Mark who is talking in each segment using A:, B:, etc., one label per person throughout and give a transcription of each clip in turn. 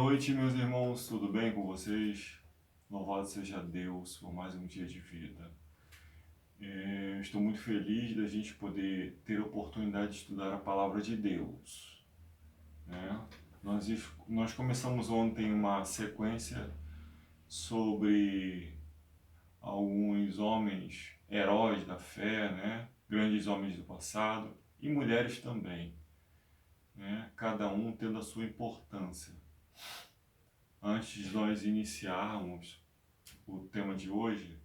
A: noite, meus irmãos, tudo bem com vocês? Louvado seja Deus por mais um dia de vida. Estou muito feliz da gente poder ter a oportunidade de estudar a palavra de Deus, né? Nós começamos ontem uma sequência sobre alguns homens, heróis da fé, né? Grandes homens do passado e mulheres também, né? Cada um tendo a sua importância. Antes de nós iniciarmos o tema de hoje,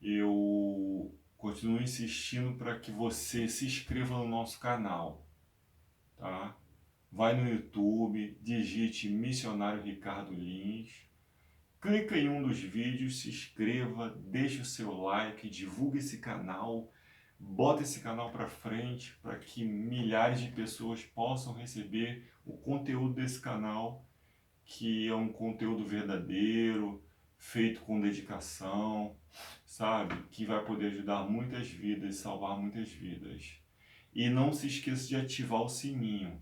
A: eu continuo insistindo para que você se inscreva no nosso canal, tá? Vai no YouTube, digite Missionário Ricardo Lins, clica em um dos vídeos, se inscreva, deixe o seu like, divulgue esse canal, bota esse canal para frente para que milhares de pessoas possam receber o conteúdo desse canal, que é um conteúdo verdadeiro, feito com dedicação, sabe? Que vai poder ajudar muitas vidas, salvar muitas vidas. E não se esqueça de ativar o sininho.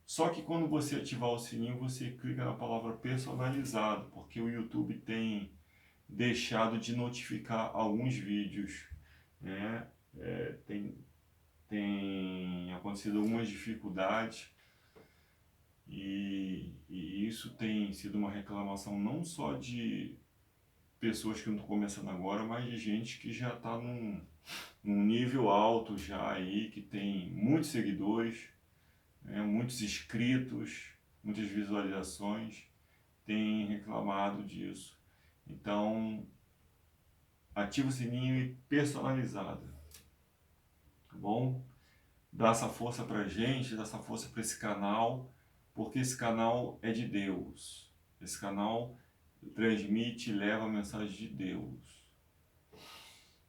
A: Só que quando você ativar o sininho, você clica na palavra personalizado, porque o YouTube tem deixado de notificar alguns vídeos, né? Tem acontecido algumas dificuldades. E isso tem sido uma reclamação não só de pessoas que não estão começando agora, mas de gente que já está num nível alto já aí, que tem muitos seguidores, né, muitos inscritos, muitas visualizações, tem reclamado disso. Então, ativa o sininho e personalizada, tá bom? Dá essa força pra gente, dá essa força para esse canal, porque esse canal é de Deus. Esse canal transmite e leva a mensagem de Deus.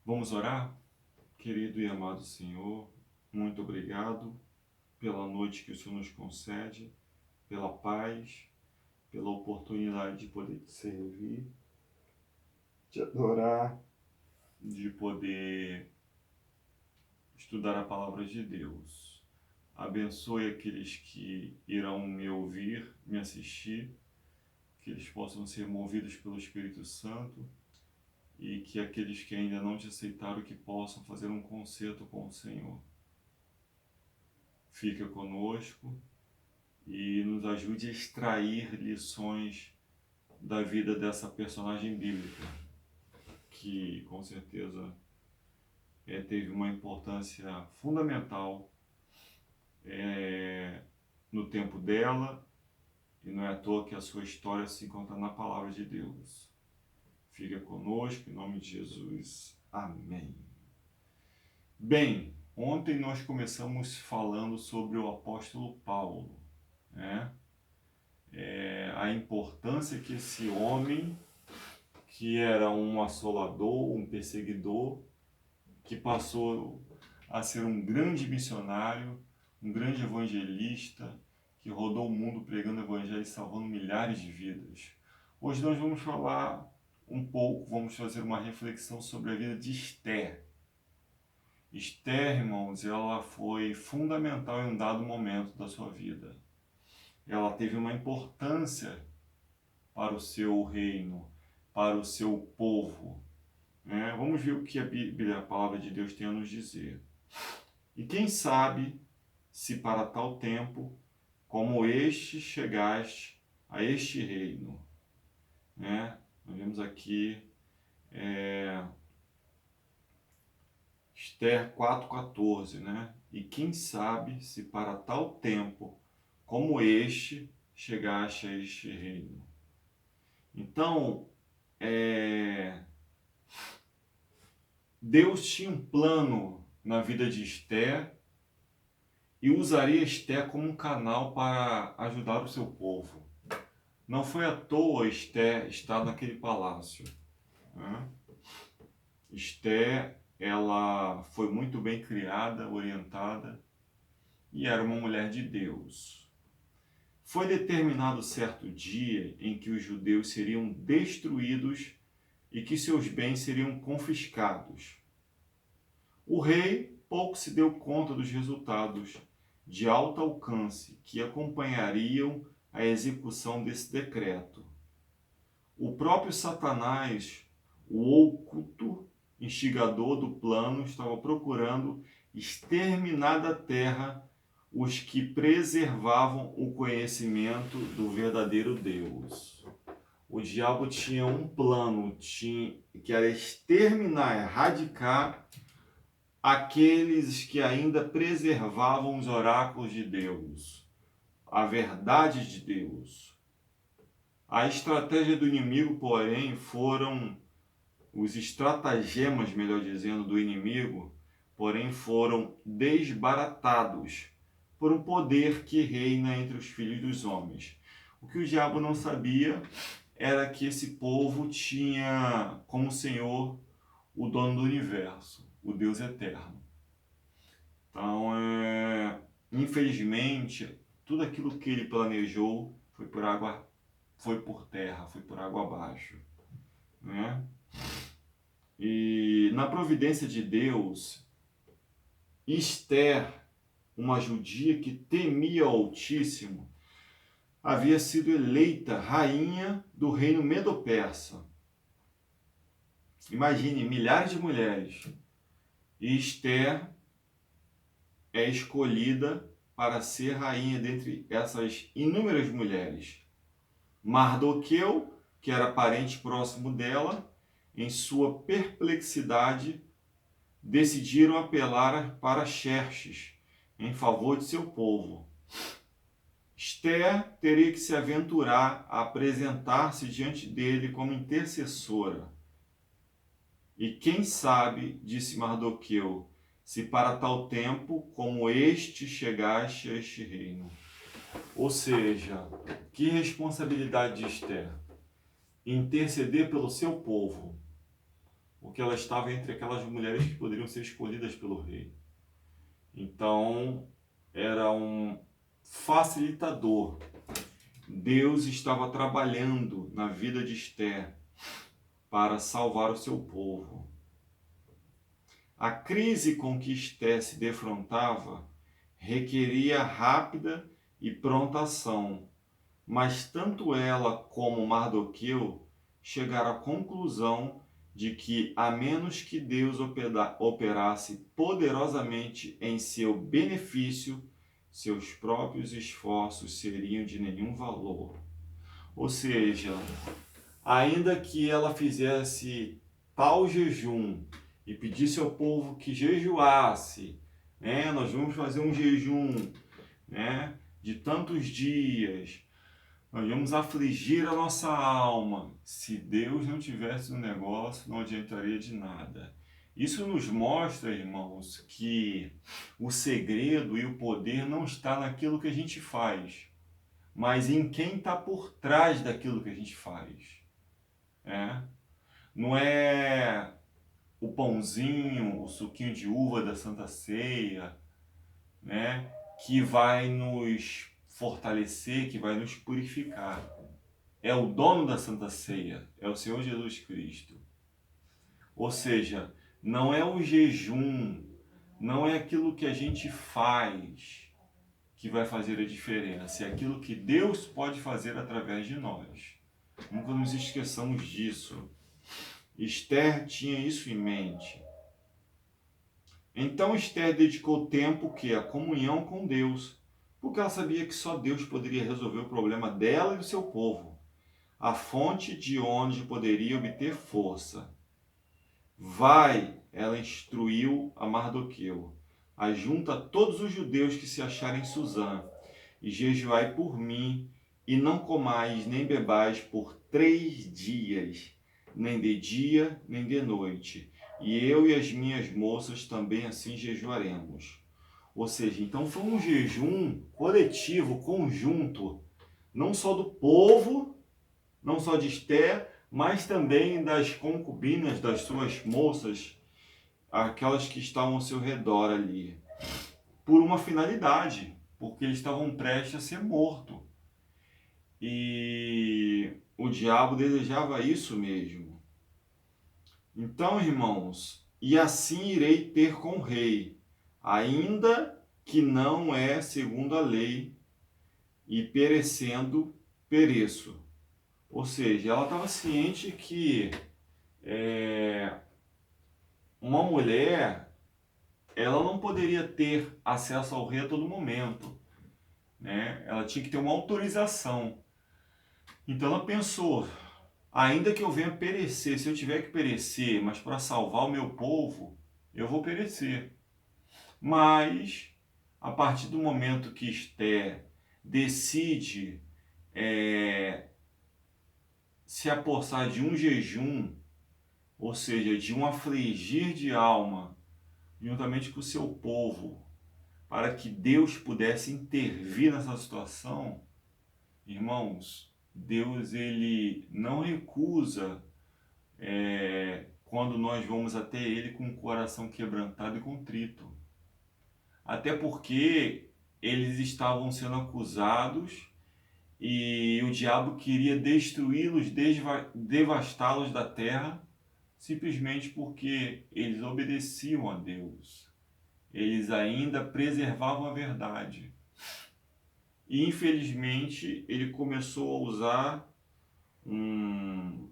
A: Vamos orar? Querido e amado Senhor, muito obrigado pela noite que o Senhor nos concede, pela paz, pela oportunidade de poder te servir, te adorar, de poder estudar a palavra de Deus. Abençoe aqueles que irão me ouvir, me assistir, que eles possam ser movidos pelo Espírito Santo e que aqueles que ainda não te aceitaram que possam fazer um concerto com o Senhor. Fica conosco e nos ajude a extrair lições da vida dessa personagem bíblica, que com certeza teve uma importância fundamental no tempo dela, e não é à toa que a sua história se encontra na palavra de Deus. Fica conosco, em nome de Jesus. Amém. Bem, ontem nós começamos falando sobre o apóstolo Paulo, né? A importância que esse homem, que era um assolador, um perseguidor, que passou a ser um grande missionário, um grande evangelista, que rodou o mundo pregando o evangelho e salvando milhares de vidas. Hoje nós vamos falar um pouco, vamos fazer uma reflexão sobre a vida de Esther. Esther, irmãos, ela foi fundamental em um dado momento da sua vida. Ela teve uma importância para o seu reino, para o seu povo, né? Vamos ver o que a Bíblia, a palavra de Deus, tem a nos dizer. E quem sabe se para tal tempo como este chegaste a este reino, né? Nós vemos aqui Esther 4,14, né? E quem sabe se para tal tempo como este chegaste a este reino. Então, Deus tinha um plano na vida de Esther e usaria Esther como um canal para ajudar o seu povo. Não foi à toa Esther estar naquele palácio, né? Esther, ela foi muito bem criada, orientada e era uma mulher de Deus. Foi determinado certo dia em que os judeus seriam destruídos e que seus bens seriam confiscados. O rei pouco se deu conta dos resultados de alto alcance que acompanhariam a execução desse decreto. O próprio Satanás, o oculto instigador do plano, estava procurando exterminar da terra os que preservavam o conhecimento do verdadeiro Deus. O diabo tinha um plano, que era exterminar, erradicar aqueles que ainda preservavam os oráculos de Deus, a verdade de Deus. A estratégia do inimigo, porém, os estratagemas, melhor dizendo, do inimigo, porém foram desbaratados por um poder que reina entre os filhos dos homens. O que o diabo não sabia era que esse povo tinha como Senhor o dono do universo, o Deus eterno. Então, infelizmente, tudo aquilo que ele planejou foi por terra, foi por água abaixo, né? E na providência de Deus, Esther, uma judia que temia o Altíssimo, havia sido eleita rainha do reino Medo-Persa. Imagine, milhares de mulheres. E Esther é escolhida para ser rainha dentre essas inúmeras mulheres. Mardoqueu, que era parente próximo dela, em sua perplexidade, decidiram apelar para Xerxes em favor de seu povo. Esther teria que se aventurar a apresentar-se diante dele como intercessora. E quem sabe, disse Mardoqueu, se para tal tempo como este chegaste a este reino. Ou seja, que responsabilidade de Esther? Interceder pelo seu povo, porque ela estava entre aquelas mulheres que poderiam ser escolhidas pelo rei. Então, era um facilitador. Deus estava trabalhando na vida de Esther para salvar o seu povo. A crise com que Esther se defrontava requeria rápida e pronta ação, mas tanto ela como Mardoqueu chegaram à conclusão de que, a menos que Deus operasse poderosamente em seu benefício, seus próprios esforços seriam de nenhum valor. Ou seja, ainda que ela fizesse tal jejum e pedisse ao povo que jejuasse, né? Nós vamos fazer um jejum, né, de tantos dias, nós vamos afligir a nossa alma. Se Deus não tivesse no negócio, não adiantaria de nada. Isso nos mostra, irmãos, que o segredo e o poder não está naquilo que a gente faz, mas em quem está por trás daquilo que a gente faz. Não é o pãozinho, o suquinho de uva da Santa Ceia, né, que vai nos fortalecer, que vai nos purificar. É o dono da Santa Ceia, é o Senhor Jesus Cristo. Ou seja, não é o jejum, não é aquilo que a gente faz que vai fazer a diferença, é aquilo que Deus pode fazer através de nós. Nunca nos esqueçamos disso. Esther tinha isso em mente. Então Esther dedicou tempo à comunhão com Deus, porque ela sabia que só Deus poderia resolver o problema dela e do seu povo, a fonte de onde poderia obter força. Vai, ela instruiu a Mardoqueu, ajunta todos os judeus que se acharem em Suzã, e jejuai por mim, e não comais nem bebais por 3 dias, nem de dia, nem de noite. E eu e as minhas moças também assim jejuaremos. Ou seja, então foi um jejum coletivo, conjunto, não só do povo, não só de Esther, mas também das concubinas, das suas moças, aquelas que estavam ao seu redor ali, por uma finalidade, porque eles estavam prestes a ser mortos. E o diabo desejava isso mesmo. Então, irmãos, e assim irei ter com o rei, ainda que não é segundo a lei, e perecendo, pereço. Ou seja, ela estava ciente que uma mulher, ela não poderia ter acesso ao rei a todo momento, né? Ela tinha que ter uma autorização. Então ela pensou, ainda que eu venha perecer, se eu tiver que perecer, mas para salvar o meu povo, eu vou perecer. Mas, a partir do momento que Esther decide se apossar de um jejum, ou seja, de um afligir de alma, juntamente com o seu povo, para que Deus pudesse intervir nessa situação, irmãos, Deus ele não recusa quando nós vamos até Ele com o coração quebrantado e contrito. Até porque eles estavam sendo acusados e o diabo queria destruí-los, devastá-los da terra, simplesmente porque eles obedeciam a Deus. Eles ainda preservavam a verdade. E infelizmente ele começou a usar um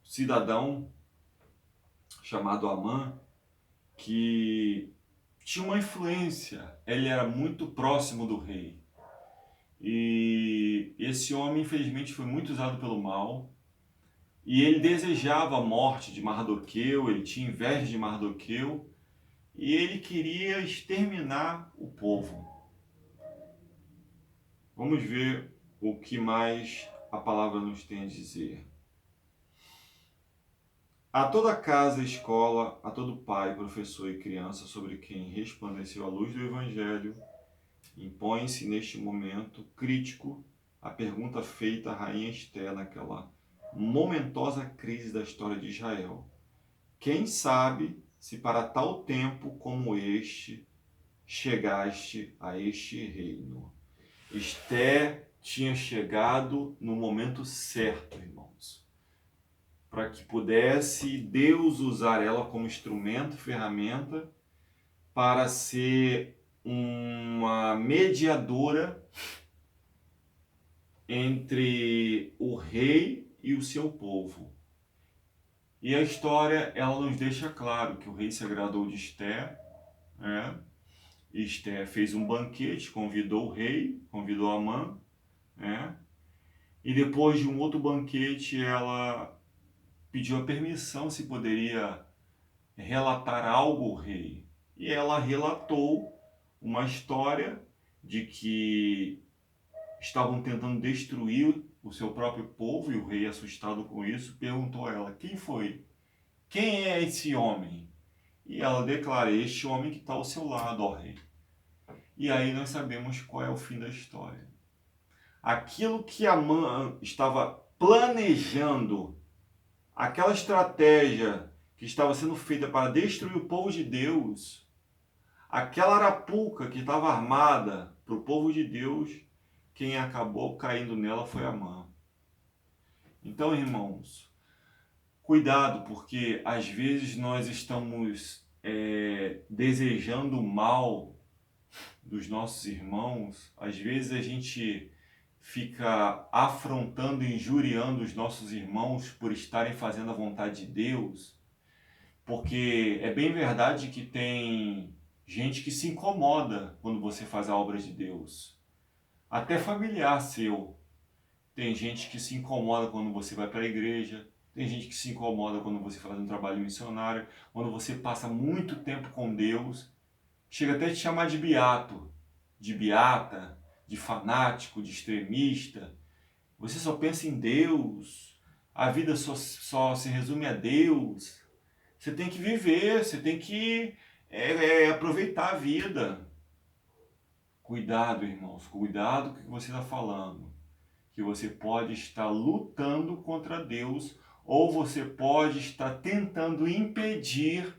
A: cidadão chamado Amã, que tinha uma influência, ele era muito próximo do rei. E esse homem, infelizmente, foi muito usado pelo mal. E ele desejava a morte de Mardoqueu, ele tinha inveja de Mardoqueu, e ele queria exterminar o povo. Vamos ver o que mais a palavra nos tem a dizer. A toda casa, escola, a todo pai, professor e criança sobre quem resplandeceu a luz do Evangelho, impõe-se neste momento crítico a pergunta feita à rainha Esther naquela momentosa crise da história de Israel. Quem sabe se para tal tempo como este chegaste a este reino? Esther tinha chegado no momento certo, irmãos, para que pudesse Deus usar ela como instrumento, ferramenta, para ser uma mediadora entre o rei e o seu povo. E a história, ela nos deixa claro que o rei se agradou de Esther, né? Esther fez um banquete, convidou o rei, convidou Amã, né? E depois de um outro banquete, ela pediu a permissão se poderia relatar algo ao rei. E ela relatou uma história de que estavam tentando destruir o seu próprio povo, e o rei, assustado com isso, perguntou a ela: quem foi? Quem é esse homem? E ela declara: este homem que está ao seu lado, ó rei. E aí nós sabemos qual é o fim da história. Aquilo que Amã estava planejando, aquela estratégia que estava sendo feita para destruir o povo de Deus, aquela arapuca que estava armada para o povo de Deus, quem acabou caindo nela foi Amã. Então, irmãos, cuidado, porque às vezes nós estamos desejando o mal dos nossos irmãos, às vezes a gente fica afrontando e injuriando os nossos irmãos por estarem fazendo a vontade de Deus, porque é bem verdade que tem gente que se incomoda quando você faz a obra de Deus, até familiar seu. Tem gente que se incomoda quando você vai para a igreja, tem gente que se incomoda quando você faz um trabalho missionário, quando você passa muito tempo com Deus, chega até a te chamar de beato, de beata, de fanático, de extremista. Você só pensa em Deus, a vida só se resume a Deus. Você tem que viver, você tem que aproveitar a vida. Cuidado, irmãos, cuidado com o que você está falando. Que você pode estar lutando contra Deus, ou você pode estar tentando impedir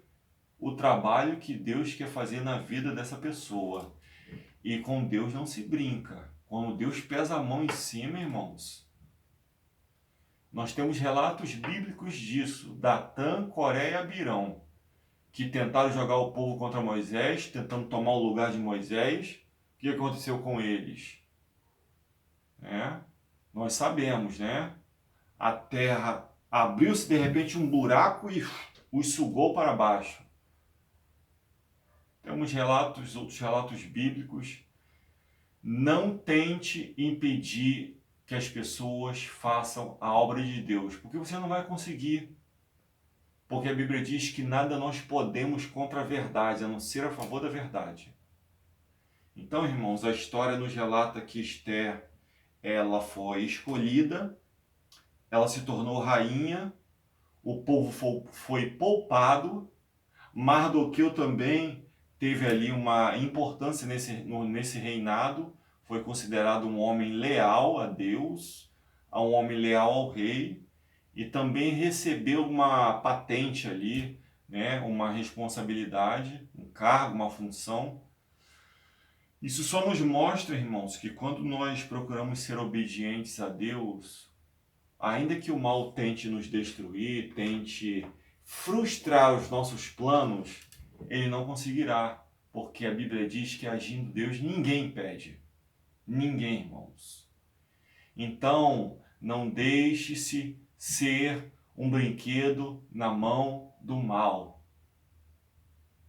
A: o trabalho que Deus quer fazer na vida dessa pessoa. E com Deus não se brinca. Quando Deus pesa a mão em cima, irmãos, nós temos relatos bíblicos disso. Datã, Coré e Abirão, que tentaram jogar o povo contra Moisés, tentando tomar o lugar de Moisés. O que aconteceu com eles? né? Nós sabemos, né? A terra abriu-se de repente um buraco e os sugou para baixo. Temos relatos, outros relatos bíblicos. Não tente impedir que as pessoas façam a obra de Deus, porque você não vai conseguir. Porque a Bíblia diz que nada nós podemos contra a verdade, a não ser a favor da verdade. Então, irmãos, a história nos relata que Esther, ela foi escolhida, ela se tornou rainha, o povo foi poupado, Mardoqueu também teve ali uma importância nesse reinado, foi considerado um homem leal a Deus, a um homem leal ao rei, e também recebeu uma patente ali, né, uma responsabilidade, um cargo, uma função. Isso só nos mostra, irmãos, que quando nós procuramos ser obedientes a Deus, ainda que o mal tente nos destruir, tente frustrar os nossos planos, ele não conseguirá, porque a Bíblia diz que agindo Deus ninguém impede. Ninguém, irmãos. Então, não deixe-se ser um brinquedo na mão do mal.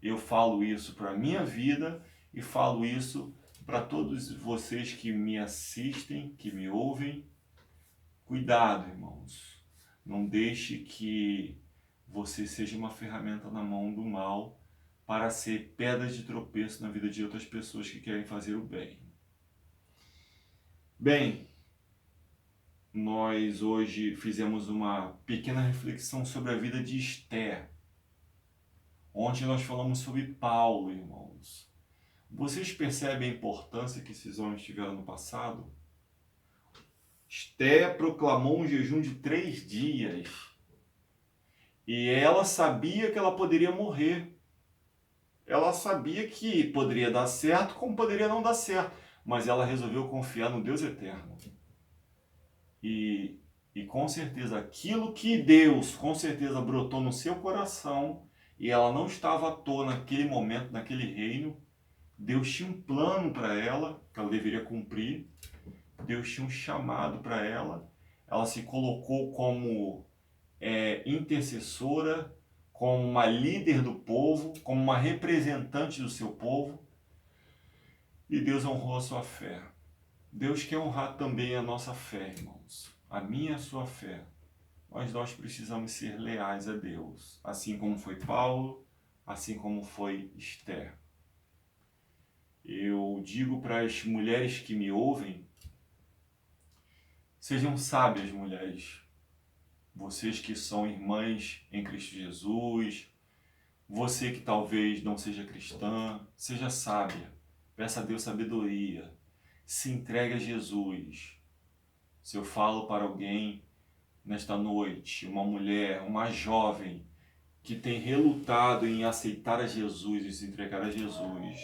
A: Eu falo isso para a minha vida e falo isso para todos vocês que me assistem, que me ouvem. Cuidado, irmãos. Não deixe que você seja uma ferramenta na mão do mal para ser pedra de tropeço na vida de outras pessoas que querem fazer o bem. Bem, nós hoje fizemos uma pequena reflexão sobre a vida de Esther. Ontem nós falamos sobre Paulo, irmãos. Vocês percebem a importância que esses homens tiveram no passado? Esther proclamou um jejum de 3 dias. E ela sabia que ela poderia morrer. Ela sabia que poderia dar certo, como poderia não dar certo. Mas ela resolveu confiar no Deus eterno. E com certeza, aquilo que Deus, com certeza, brotou no seu coração, e ela não estava à toa naquele momento, naquele reino. Deus tinha um plano para ela, que ela deveria cumprir. Deus tinha um chamado para ela. Ela se colocou como intercessora, como uma líder do povo, como uma representante do seu povo. E Deus honrou a sua fé. Deus quer honrar também a nossa fé, irmãos. A minha e a sua fé. Mas nós precisamos ser leais a Deus. Assim como foi Paulo, assim como foi Esther. Eu digo para as mulheres que me ouvem, sejam sábias, mulheres. Vocês que são irmãs em Cristo Jesus, você que talvez não seja cristã, seja sábia. Peça a Deus sabedoria. Se entregue a Jesus. Se eu falo para alguém nesta noite, uma mulher, uma jovem, que tem relutado em aceitar a Jesus e se entregar a Jesus,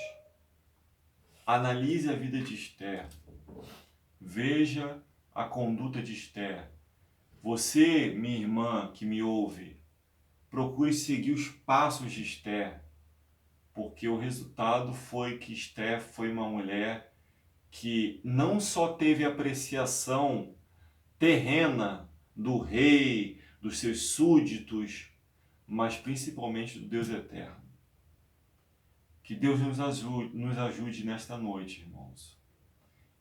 A: analise a vida de Esther. Veja a conduta de Esther. Você, minha irmã, que me ouve, procure seguir os passos de Esther, porque o resultado foi que Esther foi uma mulher que não só teve apreciação terrena do rei, dos seus súditos, mas principalmente do Deus eterno. Que Deus nos ajude nesta noite, irmãos.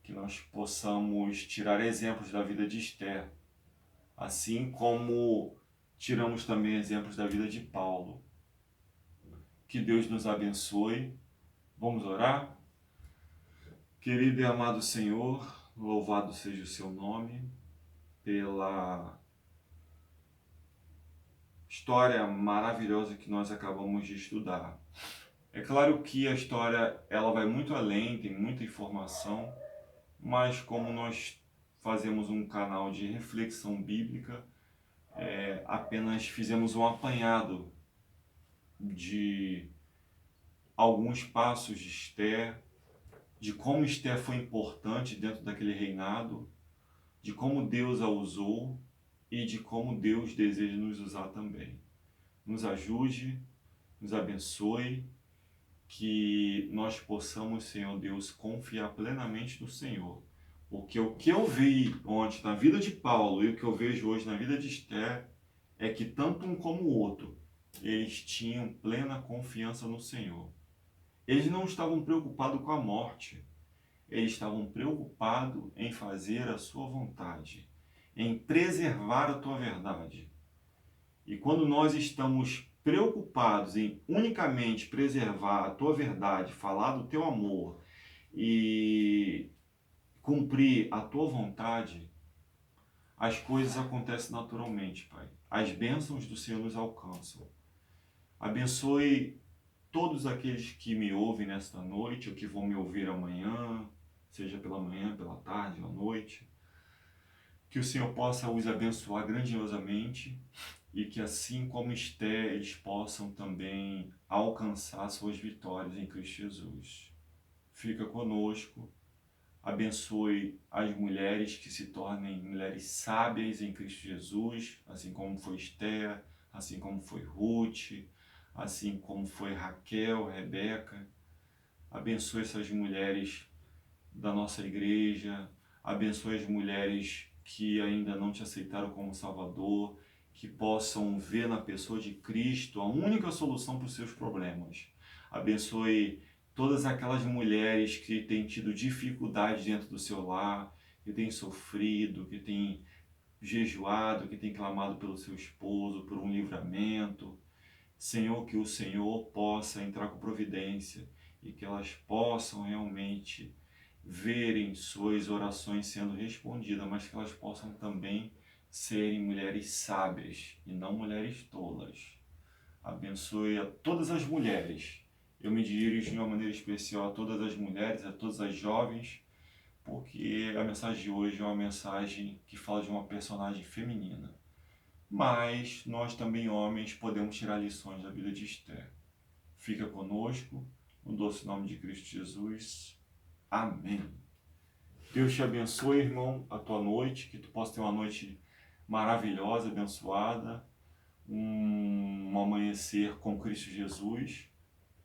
A: Que nós possamos tirar exemplos da vida de Esther, assim como tiramos também exemplos da vida de Paulo. Que Deus nos abençoe. Vamos orar? Querido e amado Senhor, louvado seja o seu nome pela história maravilhosa que nós acabamos de estudar. É claro que a história ela vai muito além, tem muita informação, mas como nós fazemos um canal de reflexão bíblica, apenas fizemos um apanhado de alguns passos de Esther, de como Esther foi importante dentro daquele reinado, de como Deus a usou e de como Deus deseja nos usar também. Nos ajude, nos abençoe, que nós possamos, Senhor Deus, confiar plenamente no Senhor, Porque o que eu vi ontem na vida de Paulo e o que eu vejo hoje na vida de Esther é que tanto um como o outro, eles tinham plena confiança no Senhor. Eles não estavam preocupados com a morte, eles estavam preocupados em fazer a sua vontade, em preservar a tua verdade. E quando nós estamos preocupados em unicamente preservar a tua verdade, falar do teu amor e cumprir a tua vontade, as coisas acontecem naturalmente, Pai. As bênçãos do Senhor nos alcançam. Abençoe todos aqueles que me ouvem nesta noite ou que vão me ouvir amanhã, seja pela manhã, pela tarde, à noite. Que o Senhor possa os abençoar grandiosamente e que assim como Esther, eles possam também alcançar suas vitórias em Cristo Jesus. Fica conosco. Abençoe as mulheres que se tornem mulheres sábias em Cristo Jesus, assim como foi Esther, assim como foi Ruth, assim como foi Raquel, Rebeca. Abençoe essas mulheres da nossa igreja, abençoe as mulheres que ainda não te aceitaram como Salvador, que possam ver na pessoa de Cristo a única solução para os seus problemas. Abençoe todas aquelas mulheres que têm tido dificuldades dentro do seu lar, que têm sofrido, que têm jejuado, que têm clamado pelo seu esposo, por um livramento. Senhor, que o Senhor possa entrar com providência e que elas possam realmente verem suas orações sendo respondidas, mas que elas possam também serem mulheres sábias e não mulheres tolas. Abençoe a todas as mulheres. Eu me dirijo de uma maneira especial a todas as mulheres, a todas as jovens, porque a mensagem de hoje é uma mensagem que fala de uma personagem feminina. Mas nós também, homens, podemos tirar lições da vida de Esther. Fica conosco, no doce nome de Cristo Jesus. Amém. Deus te abençoe, irmão, a tua noite, que tu possa ter uma noite maravilhosa, abençoada, um amanhecer com Cristo Jesus.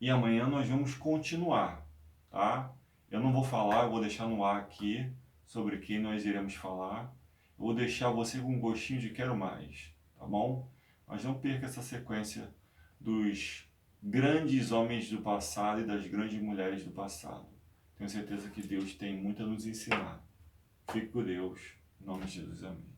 A: E amanhã nós vamos continuar, tá? Eu não vou falar, eu vou deixar no ar aqui sobre quem nós iremos falar. Eu vou deixar você com um gostinho de quero mais, tá bom? Mas não perca essa sequência dos grandes homens do passado e das grandes mulheres do passado. Tenho certeza que Deus tem muito a nos ensinar. Fique com Deus. Em nome de Jesus, amém.